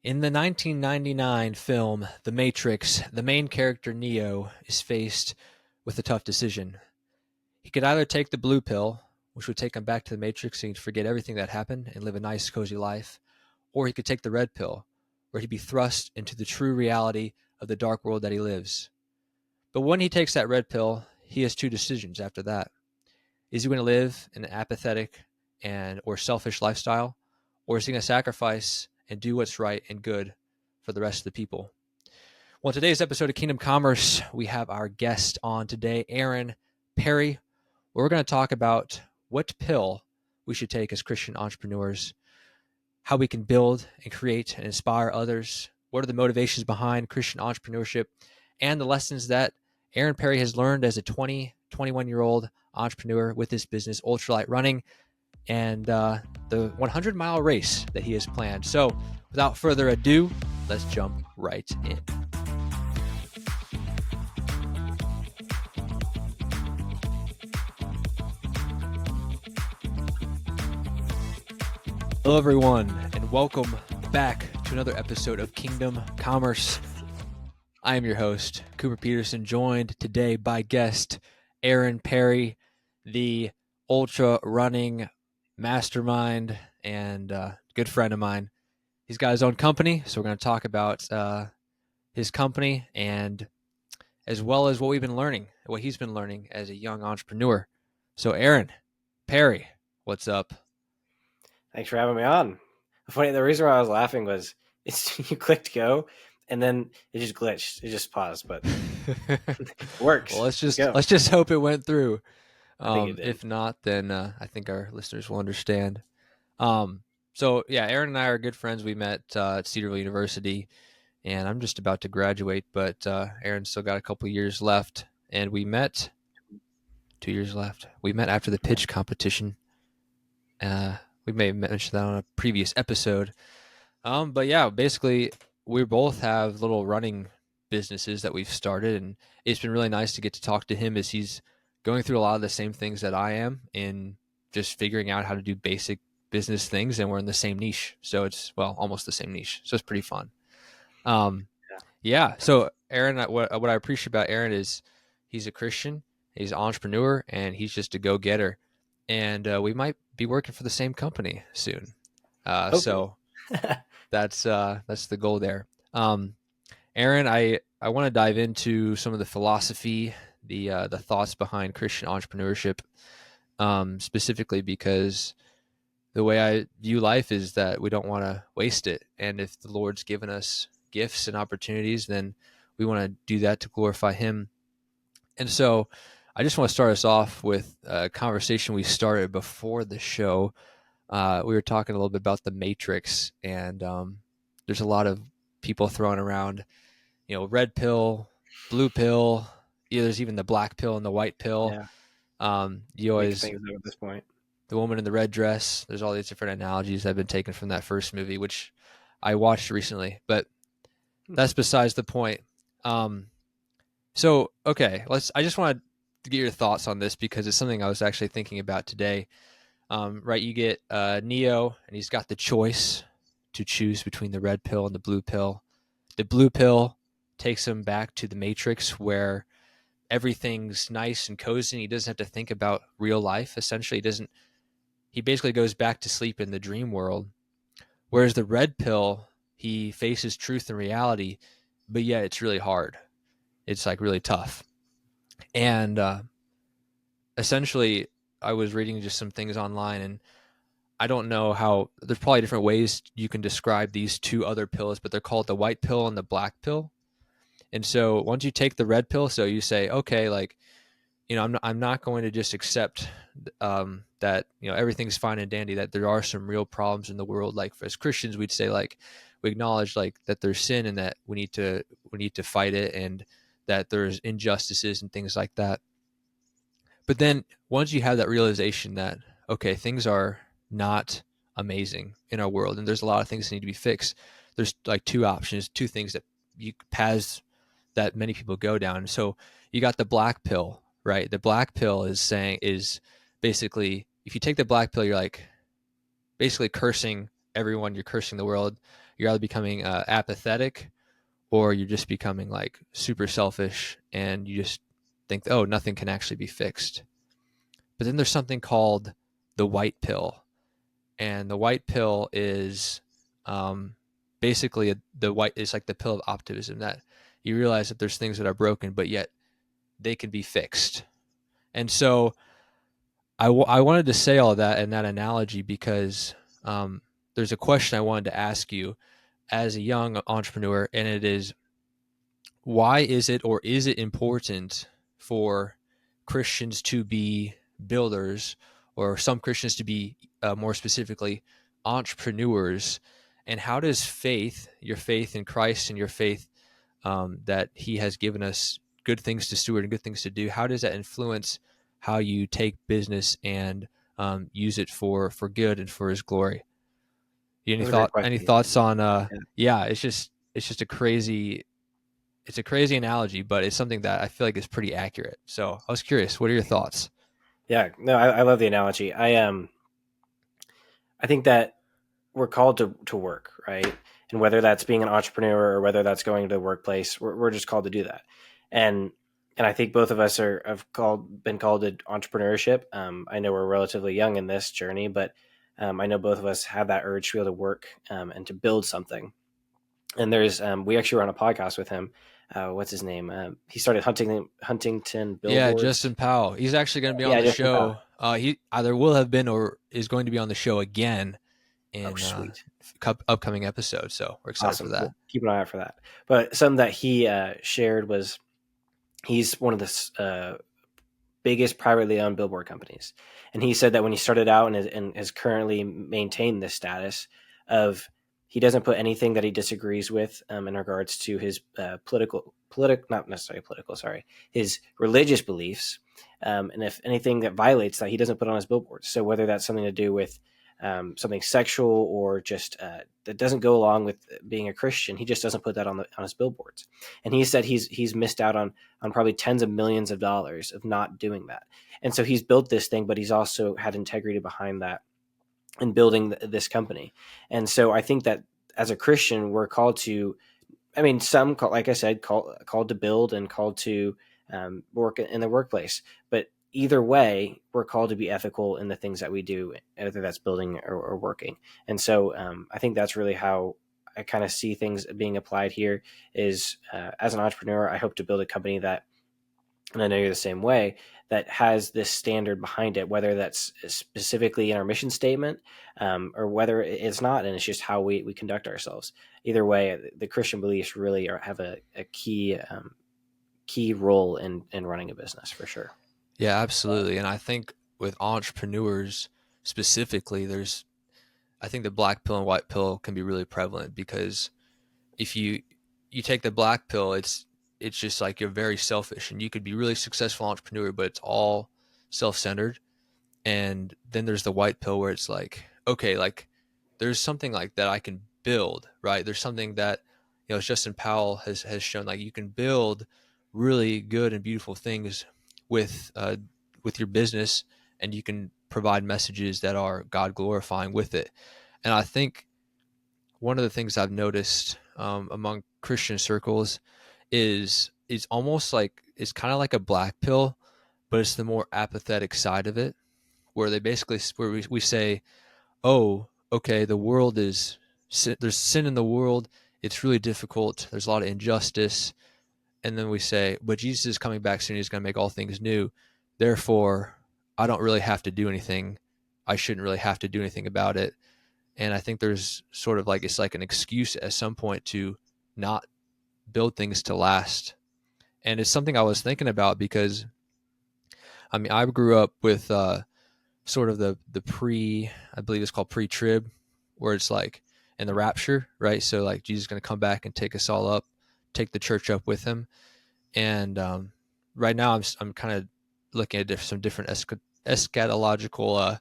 In the 1999 film The Matrix, the main character Neo is faced with a tough decision. He could either take the blue pill, which would take him back to the Matrix and he'd forget everything that happened and live a nice, cozy life, or he could take the red pill, where he'd be thrust into the true reality of the dark world that he lives. But when he takes that red pill, he has two decisions after that. Is he going to live an apathetic or selfish lifestyle, or is he going to sacrifice and do what's right and good for the rest of the people? Well, in today's episode of Kingdom Commerce, we have our guest on today, Aaron Perry. We're going to talk about what pill we should take as Christian entrepreneurs, how we can build and create and inspire others, what are the motivations behind Christian entrepreneurship, and the lessons that Aaron Perry has learned as a 21-year-old entrepreneur with his business, Ultralight Running, and the 100-mile race that he has planned. So without further ado, let's jump right in. Hello, everyone, and welcome back to another episode of Kingdom Commerce. I am your host, Cooper Peterson, joined today by guest Aaron Perry, the ultra running mastermind and good friend of mine. He's got his own company, so we're going to talk about his company and as well as what we've been learning, what he's been learning as a young entrepreneur. So Aaron Perry, what's up? Thanks for having me on. The reason why I was laughing was you clicked go, and then it just glitched. It just paused, but it works. Well, let's just hope it went through. I think it did. If not, then I think our listeners will understand. So yeah, Aaron and I are good friends. We met at Cedarville University, and I'm just about to graduate, but Aaron's still got a couple years left, and we met 2 years left. We met after the pitch competition. We may have mentioned that on a previous episode. But yeah, basically, we both have little running businesses that we've started, and it's been really nice to get to talk to him as he's going through a lot of the same things that I am in just figuring out how to do basic business things, and we're in the same niche. So it's, well, almost the same niche. So it's pretty fun. Yeah. So Aaron, what I appreciate about Aaron is he's a Christian, he's an entrepreneur, and he's just a go-getter. And we might be working for the same company soon. So that's the goal there. Aaron, I want to dive into some of the philosophy, the thoughts behind Christian entrepreneurship, specifically because the way I view life is that we don't want to waste it. And if the Lord's given us gifts and opportunities, then we want to do that to glorify Him. And so I just want to start us off with a conversation we started before the show. We were talking a little bit about the Matrix, and there's a lot of people throwing around, red pill, blue pill. There's even the black pill and the white pill. Yeah. You always things up at this point. The woman in the red dress. There's all these different analogies that have been taken from that first movie, which I watched recently, but that's besides the point. So okay, I just wanted to get your thoughts on this because it's something I was actually thinking about today. Right, you get Neo, and he's got the choice to choose between the red pill and the blue pill. The blue pill takes him back to the Matrix where everything's nice and cozy, and he doesn't have to think about real life. Essentially, he basically goes back to sleep in the dream world. Whereas the red pill, he faces truth and reality, but yet it's really hard. It's like really tough. And essentially, I was reading just some things online, and I don't know how, there's probably different ways you can describe these two other pills, but they're called the white pill and the black pill. And so once you take the red pill, so you say, okay, like, I'm not going to just accept that, everything's fine and dandy, that there are some real problems in the world. Like as Christians, we'd say, like, we acknowledge like that there's sin and that we need to fight it, and that there's injustices and things like that. But then once you have that realization that, okay, things are not amazing in our world, and there's a lot of things that need to be fixed, there's like two things paths that many people go down. So you got the black pill, right? The black pill is basically, if you take the black pill, you're like basically cursing everyone, you're cursing the world. you're either becoming apathetic, or you're just becoming like super selfish and you just think, oh, nothing can actually be fixed. But then there's something called the white pill, and the white pill is um, basically the white is like the pill of optimism, that you realize that there's things that are broken, but yet they can be fixed. And so I wanted to say all of that in that analogy because um, there's a question I wanted to ask you as a young entrepreneur, and it is, why is it, or is it important for Christians to be builders, or some Christians to be more specifically entrepreneurs? And how does faith, your faith in Christ and your faith that He has given us good things to steward and good things to do, how does that influence how you take business and use it for good and for His glory? That's a great Any question. thoughts on Yeah. yeah, it's just a crazy, it's a crazy analogy, but it's something that I feel like is pretty accurate. So I was curious, what are your thoughts? Yeah, no, I love the analogy. I think that we're called to work, right? And whether that's being an entrepreneur or whether that's going to the workplace, we're just called to do that. And and I think both of us have been called to entrepreneurship. I know we're relatively young in this journey, but I know both of us have that urge to be able to work and to build something. And there's we actually were on a podcast with him. What's his name? He started Huntington Yeah, Billboards. Justin Powell. He's actually going to be on Yeah, the Justin Powell. show. He either will have been or is going to be on the show again Oh, in sweet. upcoming episodes. So we're excited for Awesome. that. We'll keep an eye out for that. But something that he shared was he's one of the biggest privately owned billboard companies. And he said that when he started out and has currently maintained this status of, he doesn't put anything that he disagrees with in regards to his not necessarily political, sorry, his religious beliefs. And if anything that violates that, he doesn't put on his billboards. So whether that's something to do with something sexual or just that doesn't go along with being a Christian, he just doesn't put that on his billboards. And he said he's missed out on probably tens of millions of dollars of not doing that. And so he's built this thing, but he's also had integrity behind that in building this company. And so I think that as a Christian, we're called to, I mean, some, like I said, called to build and called to work in the workplace. But either way, we're called to be ethical in the things that we do, whether that's building or working. And so I think that's really how I kind of see things being applied here is as an entrepreneur, I hope to build a company that, and I know you're the same way, that has this standard behind it, whether that's specifically in our mission statement or whether it's not, and it's just how we conduct ourselves. Either way, the Christian beliefs really have a key role in running a business for sure. Yeah, absolutely. And I think with entrepreneurs specifically, I think the black pill and white pill can be really prevalent, because if you take the black pill, it's just like you're very selfish and you could be really successful entrepreneur, but it's all self-centered. And then there's the white pill where it's like, okay, like there's something like that I can build, right? There's something that, as Justin Powell has shown, like you can build really good and beautiful things with your business, and you can provide messages that are God glorifying with it. And I think one of the things I've noticed among Christian circles is almost like, it's kind of like a black pill, but it's the more apathetic side of it, where they basically, where we say, oh, okay, the world is, there's sin in the world, it's really difficult, there's a lot of injustice, and then we say, but Jesus is coming back soon, He's going to make all things new, therefore I don't really have to do anything, I shouldn't really have to do anything about it. And I think there's sort of like, it's like an excuse at some point to not build things to last. And it's something I was thinking about because, I mean, I grew up with sort of the pre, I believe it's called pre-trib, where it's like in the rapture, right? So like Jesus is going to come back and take us all up, take the church up with Him. And right now I'm kind of looking at some different eschatological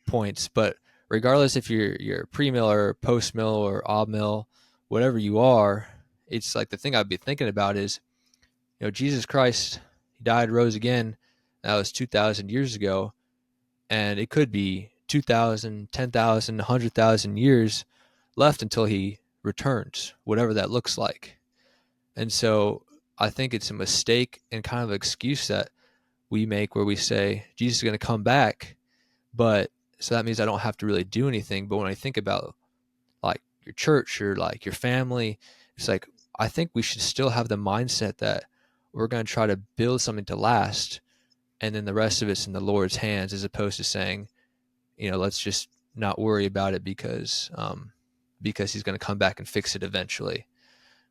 points, but regardless if you're pre-mill or post-mill or ob-mill, whatever you are, it's like the thing I'd be thinking about is, Jesus Christ, He died, rose again. That was 2,000 years ago, and it could be 2,000, 10,000, 100,000 years left until He returns, whatever that looks like. And so I think it's a mistake and kind of an excuse that we make where we say, Jesus is going to come back, but so that means I don't have to really do anything. But when I think about like your church or like your family, it's like, I think we should still have the mindset that we're going to try to build something to last, and then the rest of it's in the Lord's hands, as opposed to saying, let's just not worry about it because he's going to come back and fix it eventually.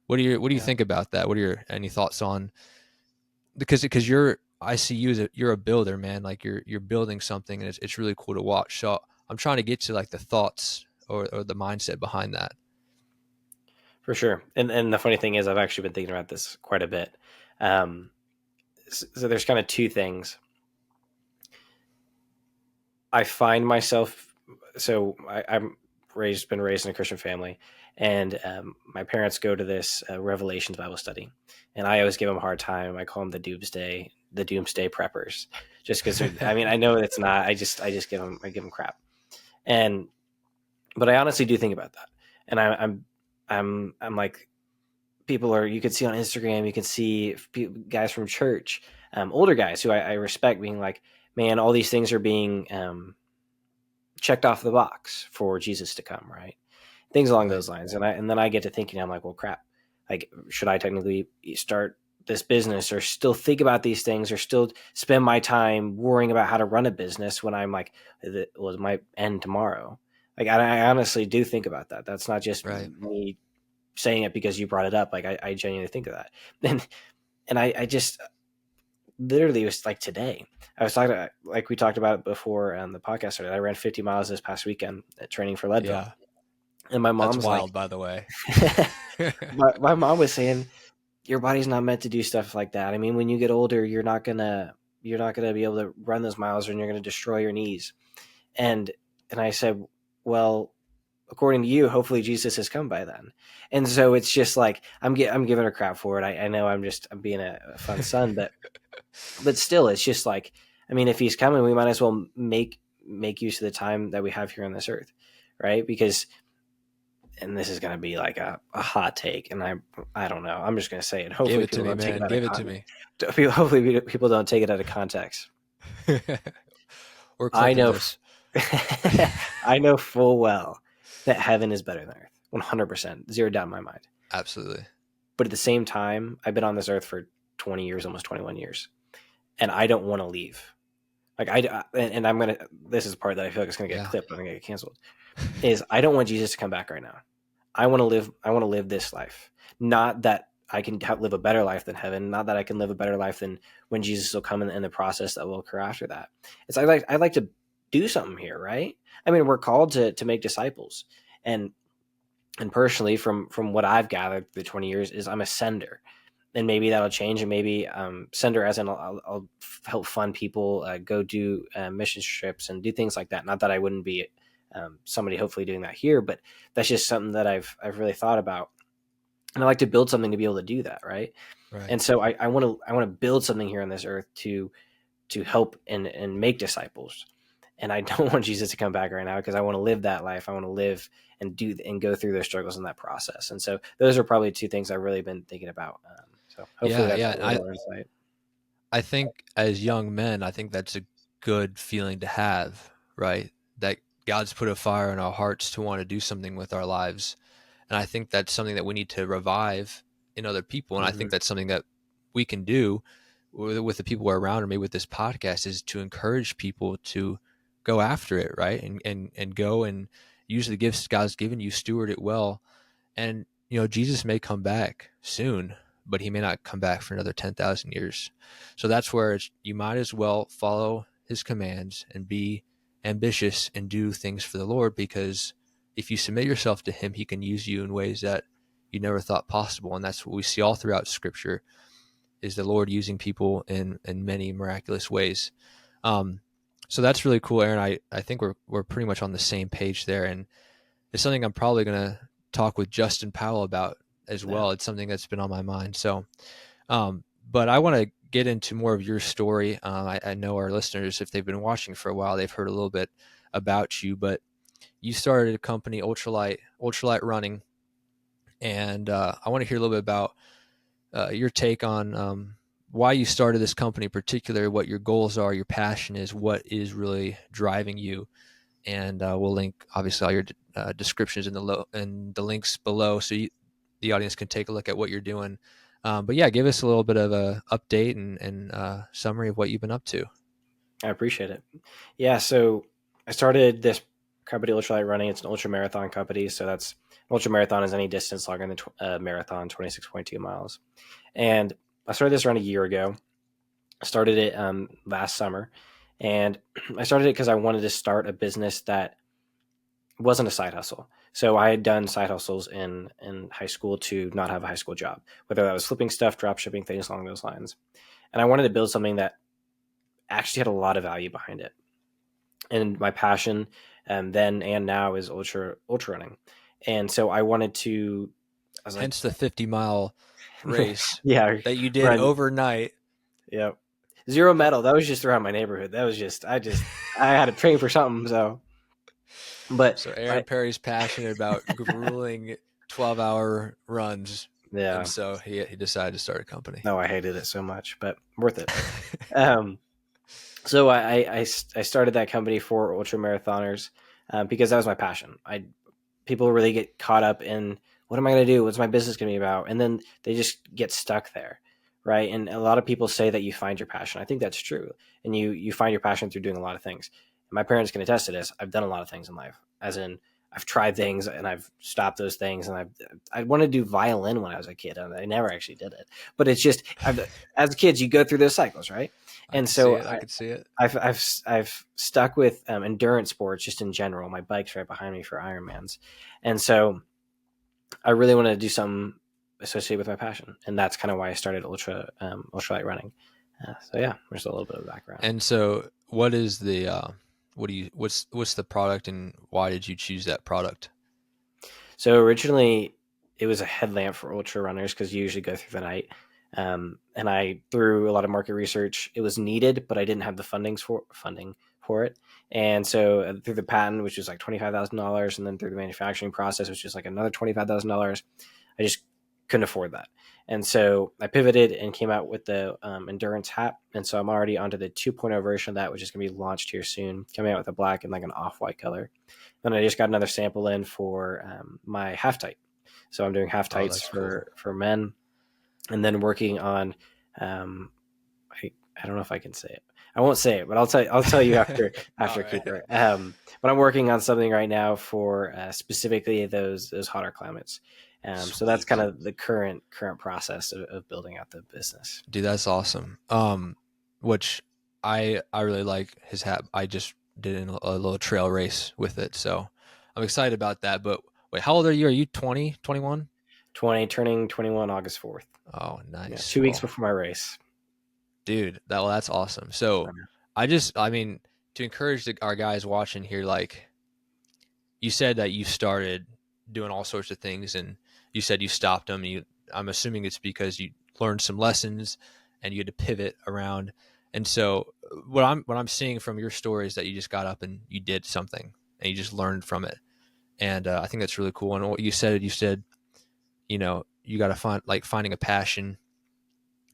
What do you Yeah, think about that? What are your any thoughts on, because I see you as you're a builder, man. Like you're building something, and it's really cool to watch. So I'm trying to get to like the thoughts or the mindset behind that. for sure. And the funny thing is, I've actually been thinking about this quite a bit. Um, so there's kind of two things. I find myself, I'm been raised in a Christian family, and my parents go to this Revelations Bible study, and I always give them a hard time. I call them the doomsday preppers, just because. I mean, I know it's not. I just give them crap, and but I honestly do think about that, and I'm like, people are, you can see on Instagram, you can see guys from church, older guys who I respect, being like, man, all these things are being checked off the box for Jesus to come, right? Things along Right. those lines. And then I get to thinking, I'm like, well, crap. Like, should I technically start this business, or still think about these things, or still spend my time worrying about how to run a business when I'm like, well, it might end tomorrow. Like, I honestly do think about that. That's not just Right. me saying it because you brought it up. Like, I genuinely think of that. And I just literally, it was like today. I was talking to, like we talked about it before on the podcast started. I ran 50 miles this past weekend at training for Leadville. Yeah. And my That's mom's like, wild, by the way. my mom was saying, your body's not meant to do stuff like that. I mean, when you get older, you're not gonna be able to run those miles, and you're gonna destroy your knees. And and I said, well, according to you, hopefully Jesus has come by then. And so it's just like, I'm giving her crap for it. I know I'm being a fun son, but still, it's just like, I mean, if he's coming, we might as well make use of the time that we have here on this earth, right? Because, and this is going to be like a hot take, and I don't know. I'm just going to say it. Give Hopefully, it to people me, don't take it man. out of Give it to context. me. Hopefully, people don't take it out of context. We're I clipping know, this. I know full well that heaven is better than earth, 100%, zero doubt in my mind. Absolutely. But at the same time, I've been on this earth for 20 years, almost 21 years, and I don't want to leave. Like and I'm gonna. This is the part that I feel like it's gonna get Yeah. clipped. I'm gonna get canceled. Is I don't want Jesus to come back right now. I want to live. I want to live this life. Not that I can live a better life than heaven. Not that I can live a better life than when Jesus will come in the process that will occur after that. It's I like to do something here, right? I mean, we're called to make disciples, and personally, from what I've gathered through 20 years, is I'm a sender. And maybe that'll change, and maybe sender as in I'll help fund people, go do mission trips and do things like that. Not that I wouldn't be somebody hopefully doing that here, but that's just something that I've really thought about, and I like to build something to be able to do that, right? Right. And so I want to build something here on this earth to help and make disciples. And I don't want Jesus to come back right now, because I want to live that life. I want to live and do and go through those struggles in that process. And so those are probably two things I've really been thinking about. So hopefully Yeah. that's Yeah. a little more insight. I think as young men, I think that's a good feeling to have, right? That God's put a fire in our hearts to want to do something with our lives. And I think that's something that we need to revive in other people. And I Mm-hmm. think that's something that we can do with the people we're around, or maybe with this podcast, is to encourage people to go after it, right? And go and use the gifts God's given you, steward it well. And, Jesus may come back soon, but he may not come back for another 10,000 years. So that's where you might as well follow his commands and be ambitious and do things for the Lord, because if you submit yourself to him, he can use you in ways that you never thought possible. And that's what we see all throughout scripture, is the Lord using people in many miraculous ways. Um, so that's really cool, Aaron. I think we're pretty much on the same page there. And it's something I'm probably going to talk with Justin Powell about as Yeah. well. It's something that's been on my mind. So, but I want to get into more of your story. I know our listeners, if they've been watching for a while, they've heard a little bit about you, but you started a company, ultralight running, And I want to hear a little bit about your take on why you started this company in particular, what your goals are, your passion is, what is really driving you. And we'll link obviously all your descriptions in the links below, so the audience can take a look at what you're doing. But yeah, give us a little bit of a update and summary of what you've been up to. I appreciate it. Yeah, so I started this company, Ultralight Running. It's an ultra marathon company. So that's ultra marathon is any distance longer than marathon, 26.2 miles. And I started this around a year ago. I started it last summer, and I started it because I wanted to start a business that wasn't a side hustle. So I had done side hustles in high school to not have a high school job, whether that was flipping stuff, drop shipping, things along those lines. And I wanted to build something that actually had a lot of value behind it. And my passion then and now is ultra running. And so I wanted to, I was like, Hence the 50-mile race yeah, that you did run. overnight. Yeah. Zero medal. That was just around my neighborhood. That was I had to train for something. So, but So Aaron Perry's passionate about grueling 12-hour runs, and yeah, so he decided to start a company. no, I hated it so much, but worth it. Um, so I started that company for ultra marathoners because that was my passion. People really get caught up in what am I going to do? What's my business going to be about? And then they just get stuck there. Right. And a lot of people say that you find your passion. I think that's true. And you find your passion through doing a lot of things. And my parents can attest to this. I've done a lot of things in life, as in I've tried things and I've stopped those things. And I wanted to do violin when I was a kid. And I never actually did it. But it's just, as kids, you go through those cycles. Right. I And could see so it. I could see it. I've stuck with endurance sports just in general. My bike's right behind me for Ironmans. And so I really wanted to do something associated with my passion, and that's kind of why I started ultralight running. So yeah, there's a little bit of background. And so, what is the what's the product, and why did you choose that product? So originally, it was a headlamp for ultra runners because you usually go through the night. And I, through a lot of market research, it was needed, but I didn't have the funding for it. And so through the patent, which was like $25,000, and then through the manufacturing process, which was like another $25,000, I just couldn't afford that. And so I pivoted and came out with the endurance hat. And so I'm already onto the 2.0 version of that, which is going to be launched here soon, coming out with a black and like an off-white color. Then I just got another sample in for my half tight. So I'm doing half Oh, tights that's cool. for men, and then working on um, I don't know if I can say it. I won't say it, but I'll tell you after All right. Cooper. But I'm working on something right now for specifically those hotter climates. So that's kind Sweet. of the current process of building out the business. Dude, that's awesome. Which I really like his hat. I just did a little trail race with it, so I'm excited about that. But wait, how old are you? Are you 20, 21? 20, turning 21 August 4th. Oh, Yeah, nice. 2 weeks Well, before my race. dude, that's awesome. So I mean, to encourage our guys watching here, like you said that you started doing all sorts of things, and you said you stopped them. I'm assuming it's because you learned some lessons and you had to pivot around. And so what I'm seeing from your story is that you just got up and you did something and you just learned from it. And I think that's really cool. And what you said, you got to finding a passion,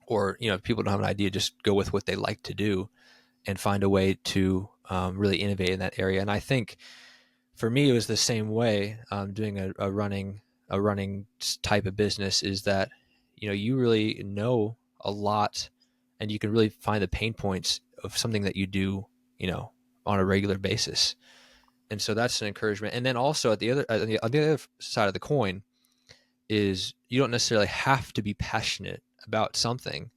or if people don't have an idea, just go with what they like to do and find a way to really innovate in that area. And I think for me, it was the same way. Doing a running type of business is that you really know a lot, and you can really find the pain points of something that you do on a regular basis. And so that's an encouragement. And then also on the other side of the coin is you don't necessarily have to be passionate about something,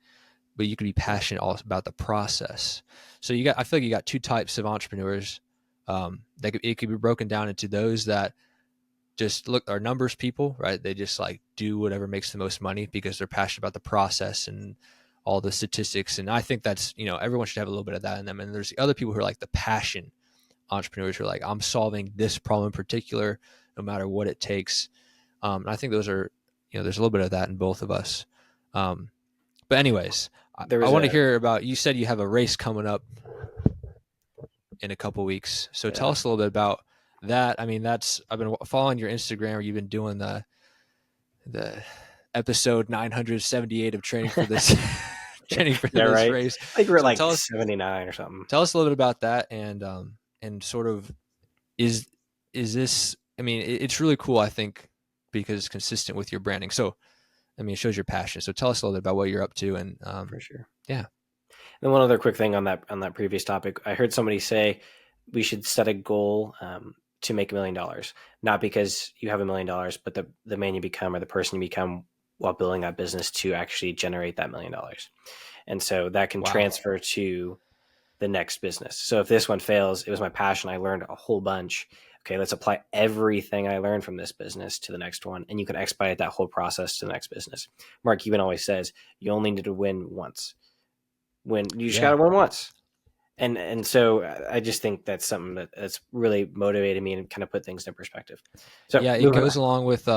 but you can be passionate also about the process. So I feel like you got two types of entrepreneurs. It could be broken down into those that just are numbers people, right? They just like do whatever makes the most money because they're passionate about the process and all the statistics. And I think that's, everyone should have a little bit of that in them. And there's the other people who are like the passion entrepreneurs who are like, I'm solving this problem in particular, no matter what it takes. And I think those are, there's a little bit of that in both of us. But anyways, There I was want to a hear about, you said you have a race coming up in a couple weeks. So tell yeah. us a little bit about that. I mean, I've been following your Instagram, where you've been doing the episode 978 of training for this training for Yeah, this right. race. I think we're at So like 79 or something. tell us a little bit about that, and sort of is this? I mean, it's really cool, I think, because it's consistent with your branding. So, I mean, it shows your passion. So, tell us a little bit about what you're up to, and For sure. yeah. And one other quick thing on that previous topic, I heard somebody say we should set a goal to make $1 million, not because you have $1 million, but the man you become or the person you become while building that business to actually generate that $1 million. And so that can Wow. transfer to the next business. So if this one fails, it was my passion. I learned a whole bunch. Okay, let's apply everything I learned from this business to the next one. And you can expedite that whole process to the next business. Mark Cuban always says, you only need to win once. You just got to win once. And so I just think that's something that's really motivated me and kind of put things in perspective. So Yeah, it goes along with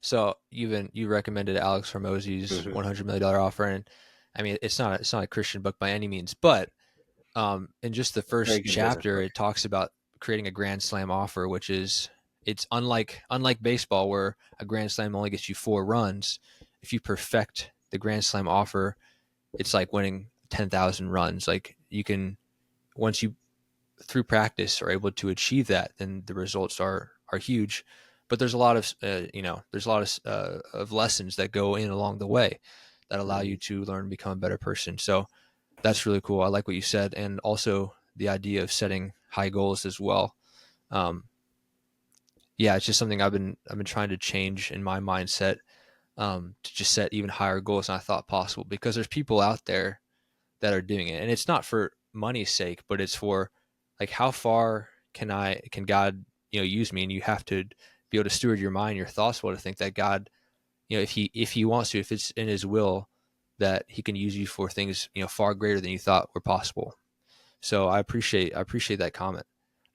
so you recommended Alex Hormozy's $100 million offer, and I mean it's not a Christian book by any means, but in just the first chapter it talks about creating a grand slam offer, which is it's unlike baseball where a grand slam only gets you 4 runs. If you perfect the grand slam offer, it's like winning 10,000 runs. Like you can, once you through practice are able to achieve that, then the results are huge. But there's a lot of there's a lot of lessons that go in along the way that allow you to learn and become a better person. So that's really cool. I like what you said, and also the idea of setting high goals as well. Yeah, it's just something I've been trying to change in my mindset, to just set even higher goals than I thought possible, because there's people out there that are doing it, and it's not for money's sake, but it's for like how far can God use me, and you have to be able to steward your mind, your thoughts, well, to think that God, if he wants to, if it's in his will, that he can use you for things far greater than you thought were possible. So I appreciate that comment.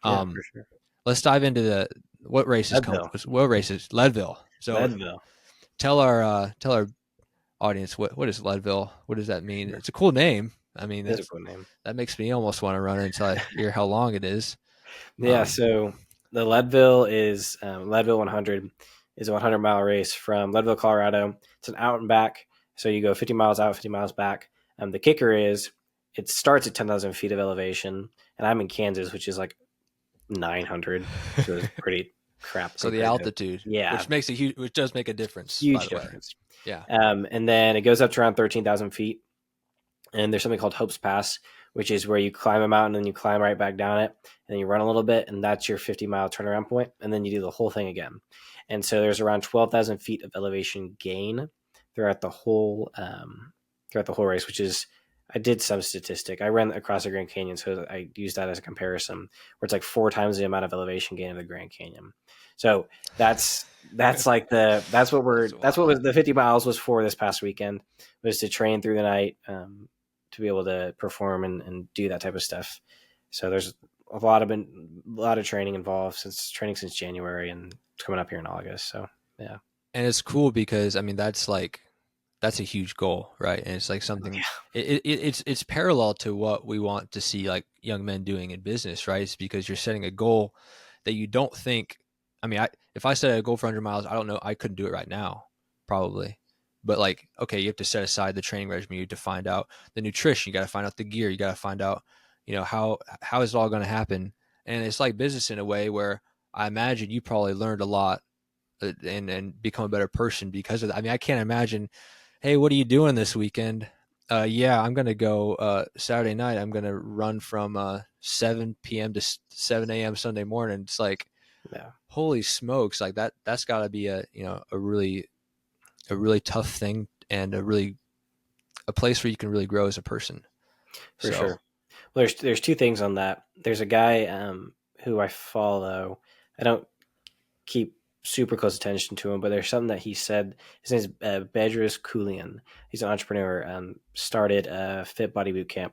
Yeah, for sure. Let's dive into what race is Leadville. So Leadville. Tell our audience what is Leadville? What does that mean? It's a cool name. I mean, It's a cool name. that makes me almost want to run it until I hear how long it is. Yeah, so the Leadville 100 is a 100-mile race from Leadville, Colorado. It's an out and back, so you go 50 miles out, 50 miles back. The kicker is it starts at 10,000 feet of elevation, and I'm in Kansas, which is like 900, so it's pretty crap. So the altitude, which does make a difference. Huge difference. Yeah. And then it goes up to around 13,000 feet, and there's something called Hope's Pass, which is where you climb a mountain and you climb right back down it, and then you run a little bit, and that's your 50-mile turnaround point, and then you do the whole thing again. And so there's around 12,000 feet of elevation gain throughout the whole race, which is, I did some statistic. I ran across the Grand Canyon, so I used that as a comparison, where it's like 4 times the amount of elevation gain of the Grand Canyon. So that's what the 50 miles was for this past weekend, was to train through the night, to be able to perform and do that type of stuff. So there's a lot of training involved since January, and it's coming up here in August. So yeah. And it's cool because I mean that's a huge goal, right? And it's like something it's parallel to what we want to see like young men doing in business, right? It's because you're setting a goal that you don't think. I mean, if I set a goal for 100 miles, I don't know, I couldn't do it right now, probably. But like, okay, you have to set aside the training regimen. You have to find out the nutrition. You got to find out the gear. You got to find out, how is it all going to happen? And it's like business in a way where I imagine you probably learned a lot, and become a better person because of that. I mean, I can't imagine, hey, what are you doing this weekend? Yeah, I'm going to go Saturday night. I'm going to run from 7 p.m. to 7 a.m. Sunday morning. It's like, holy smokes, like that's got to be a really tough thing, and a place where you can really grow as a person. For sure. Well, there's 2 things on that. There's a guy who I follow. I don't keep super close attention to him, but there's something that he said. His name is Bedros Keuilian. He's an entrepreneur. Started a Fit Body Boot Camp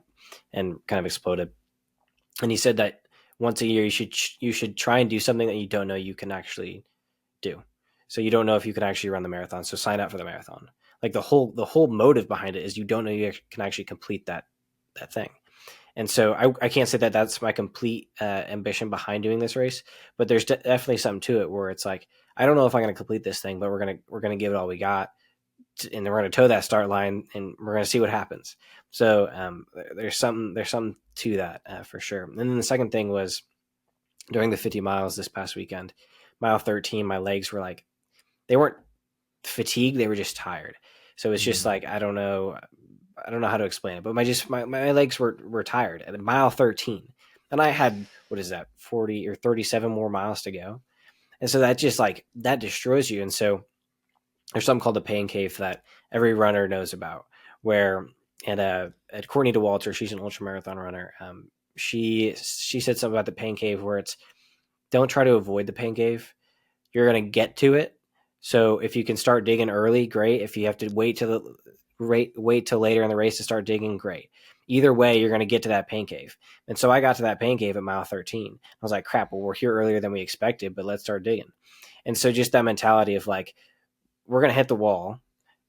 and kind of exploded. And he said that once a year you should try and do something that you don't know you can actually do. So you don't know if you can actually run the marathon, so sign up for the marathon. Like the whole motive behind it is you don't know you can actually complete that thing. And so I can't say that that's my complete ambition behind doing this race, but there's definitely something to it where it's like, I don't know if I'm going to complete this thing, but we're gonna give it all we got, and we're going to toe that start line, and we're going to see what happens. So there's something to that for sure. And then the second thing was during the 50 miles this past weekend, mile 13, my legs were like, they weren't fatigued, they were just tired. So it's just like, I don't know how to explain it, but my legs were tired at mile 13, and I had, what is that, 40 or 37 more miles to go. And so that just like, that destroys you. And so there's something called the pain cave that every runner knows about, where at Courtney DeWalter, she's an ultra marathon runner. She said something about the pain cave where it's, don't try to avoid the pain cave. You're going to get to it. So if you can start digging early, great. If you have to wait till later in the race to start digging, great. Either way, you're going to get to that pain cave. And so I got to that pain cave at mile 13. I was like, crap, well, we're here earlier than we expected, but let's start digging. And so just that mentality of like, we're going to hit the wall,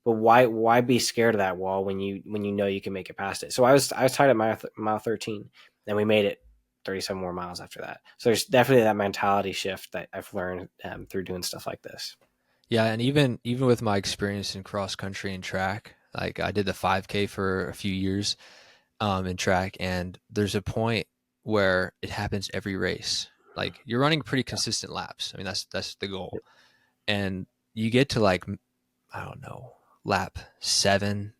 but why be scared of that wall when you know you can make it past it? So I was tied at mile 13, and we made it 37 more miles after that. So there's definitely that mentality shift that I've learned through doing stuff like this. Yeah, and even with my experience in cross country and track, like I did the 5K for a few years in track, and there's a point where it happens every race. Like you're running pretty consistent laps. I mean, that's the goal. And you get to like, I don't know, lap 7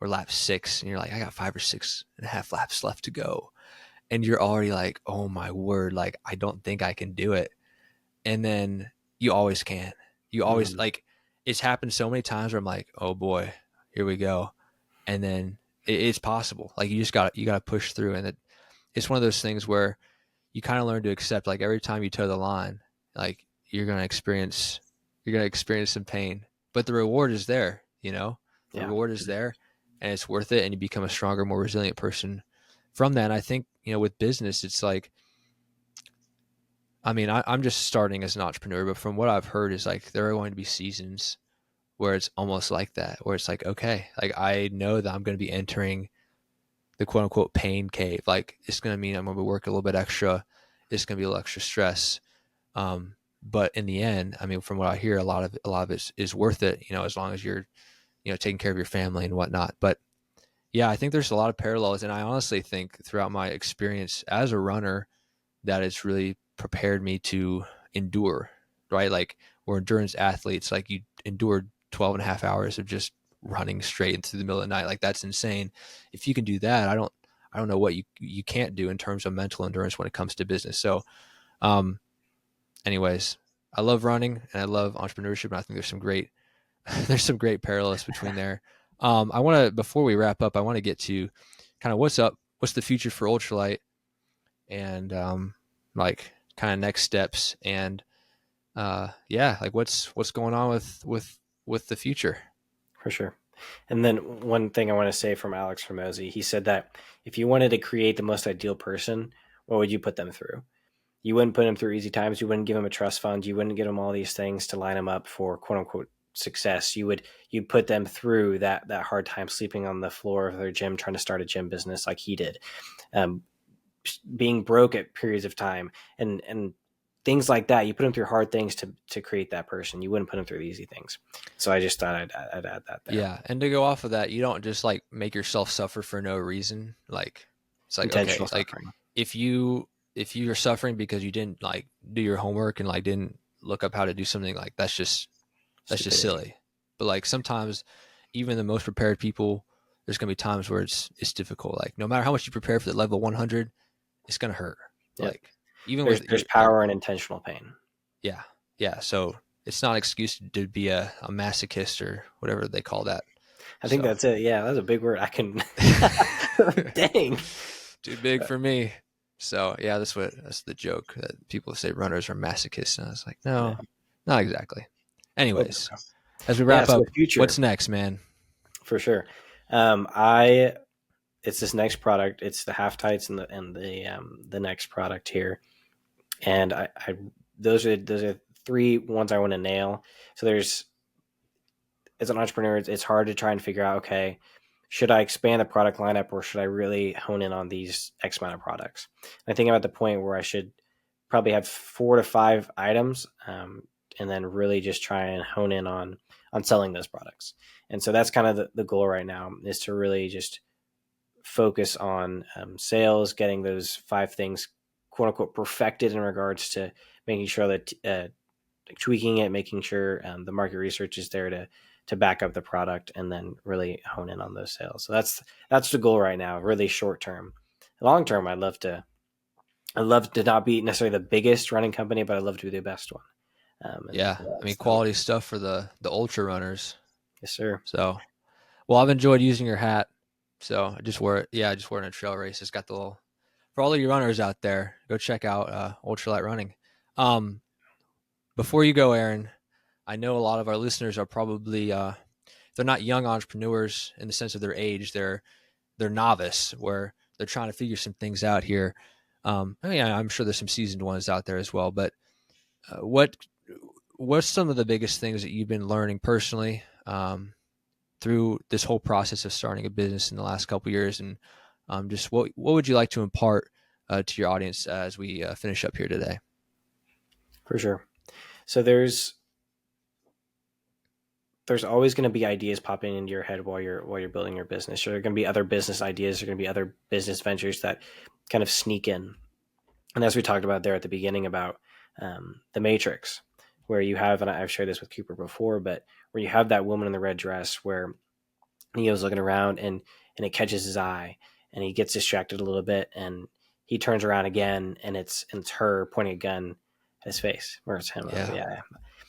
or lap 6, and you're like, I got 5.5 laps left to go. And you're already like, oh my word, like I don't think I can do it. And then you always can. You always like, it's happened so many times where I'm like, oh boy, here we go. And then it's possible. Like you gotta push through. And it's one of those things where you kind of learn to accept, like every time you toe the line, like you're going to experience some pain, but the reward is there, the reward is there, and it's worth it. And you become a stronger, more resilient person from that. And I think, with business, it's like, I mean, I'm just starting as an entrepreneur, but from what I've heard is like, there are going to be seasons where it's almost like that, where it's like, okay, like I know that I'm going to be entering the quote unquote pain cave. Like it's going to mean I'm going to work a little bit extra. It's going to be a little extra stress. But in the end, I mean, from what I hear, a lot of it is worth it, as long as you're, taking care of your family and whatnot. But yeah, I think there's a lot of parallels. And I honestly think throughout my experience as a runner, that it's really prepared me to endure, right? Like we're endurance athletes, like you endured 12 and a half hours of just running straight into the middle of the night. Like that's insane. If you can do that, I don't know what you can't do in terms of mental endurance when it comes to business. So, anyways, I love running and I love entrepreneurship, and I think there's some great parallels between there. I want to, before we wrap up, I want to get to kind of what's the future for Ultralight, and like kind of next steps, and like what's going on with the future. For sure. And then one thing I want to say from Alex Hormozy, he said that if you wanted to create the most ideal person, what would you put them through? You wouldn't put them through easy times. You wouldn't give them a trust fund. You wouldn't give them all these things to line them up for quote unquote success. You'd put them through that hard time sleeping on the floor of their gym, trying to start a gym business like he did, being broke at periods of time, and things like that. You put them through hard things to create that person. You wouldn't put them through the easy things. So I just thought I'd add that there. Yeah, and to go off of that, you don't just like make yourself suffer for no reason. Like it's like, Intentional okay, like suffering. if you're suffering because you didn't like do your homework and like didn't look up how to do something, like that's just silly. But like sometimes even the most prepared people, there's gonna be times where it's difficult. Like no matter how much you prepare for the level 100, it's gonna hurt. Yep. Like even There's power in intentional pain. yeah. So it's not an excuse to be a masochist or whatever they call that. I think that's it. Yeah, that's a big word. I can. Dang. Too big for me. So yeah, that's the joke that people say runners are masochists, and I was like, no, not exactly. Anyways, as we wrap up, what's next, man? For sure. It's this next product. It's the half tights and the next product here, and I those are three ones I want to nail. So there's, as an entrepreneur, it's hard to try and figure out, okay, should I expand the product lineup or should I really hone in on these X amount of products? And I think I'm at the point where I should probably have 4 to 5 items and then really just try and hone in on selling those products. And so that's kind of the goal right now, is to really just focus on sales, getting those 5 things, quote unquote, perfected in regards to making sure that tweaking it, making sure the market research is there to back up the product, and then really hone in on those sales. So that's the goal right now, really short term. Long term, I'd love to not be necessarily the biggest running company, but I'd love to be the best one. Yeah, I mean, quality stuff for the ultra runners. Yes, sir. So, well, I've enjoyed using your hat. So I just wear it. Yeah, I just wear it in a trail race. It's got the little, for all of you runners out there, go check out ultralight running. Before you go, Aaron, I know a lot of our listeners are probably they're not young entrepreneurs in the sense of their age. They're novice, where they're trying to figure some things out here. I mean, I'm sure there's some seasoned ones out there as well. But what's some of the biggest things that you've been learning personally through this whole process of starting a business in the last couple of years, and just what would you like to impart to your audience as we finish up here today? For sure. So there's always going to be ideas popping into your head while you're building your business. There are going to be other business ideas. There are going to be other business ventures that kind of sneak in. And as we talked about there at the beginning about the Matrix, where you have, and I've shared this with Cooper before, but where you have that woman in the red dress where Neo's looking around and it catches his eye, and he gets distracted a little bit, and he turns around again, and it's her pointing a gun at his face, or it's him.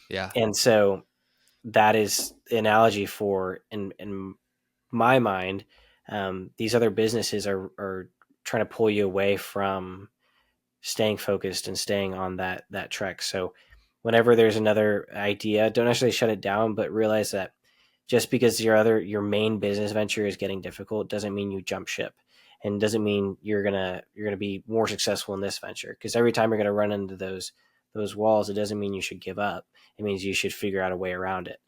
Yeah. And so that is the analogy for, in my mind, these other businesses are trying to pull you away from staying focused and staying on that trek. So whenever there's another idea, don't necessarily shut it down, but realize that just because your main business venture is getting difficult doesn't mean you jump ship, and doesn't mean you're gonna be more successful in this venture. Because every time you're gonna run into those walls, it doesn't mean you should give up. It means you should figure out a way around it.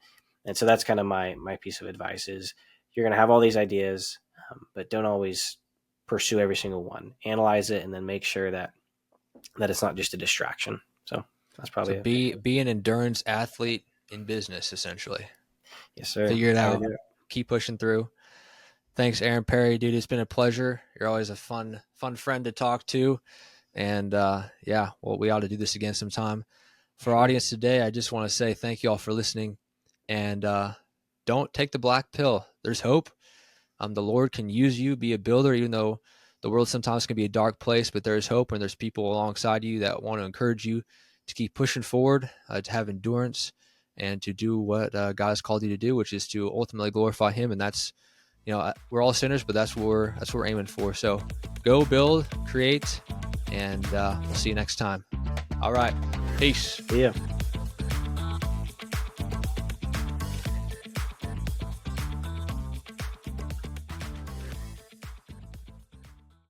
And so that's kind of my piece of advice is, you're going to have all these ideas, but don't always pursue every single one. Analyze it, and then make sure that it's not just a distraction. So that's probably be an endurance athlete in business, essentially. Yes, sir. Figure it out. Keep pushing through. Thanks, Aaron Perry, dude. It's been a pleasure. You're always a fun friend to talk to. And yeah, well, we ought to do this again sometime. For our audience today, I just want to say thank you all for listening. And don't take the black pill. There's hope. The Lord can use you, be a builder, even though the world sometimes can be a dark place, but there's hope, and there's people alongside you that want to encourage you to keep pushing forward, to have endurance, and to do what God has called you to do, which is to ultimately glorify Him. And that's, we're all sinners, but that's what we're aiming for. So go build, create, and we'll see you next time. All right. Peace. Yeah.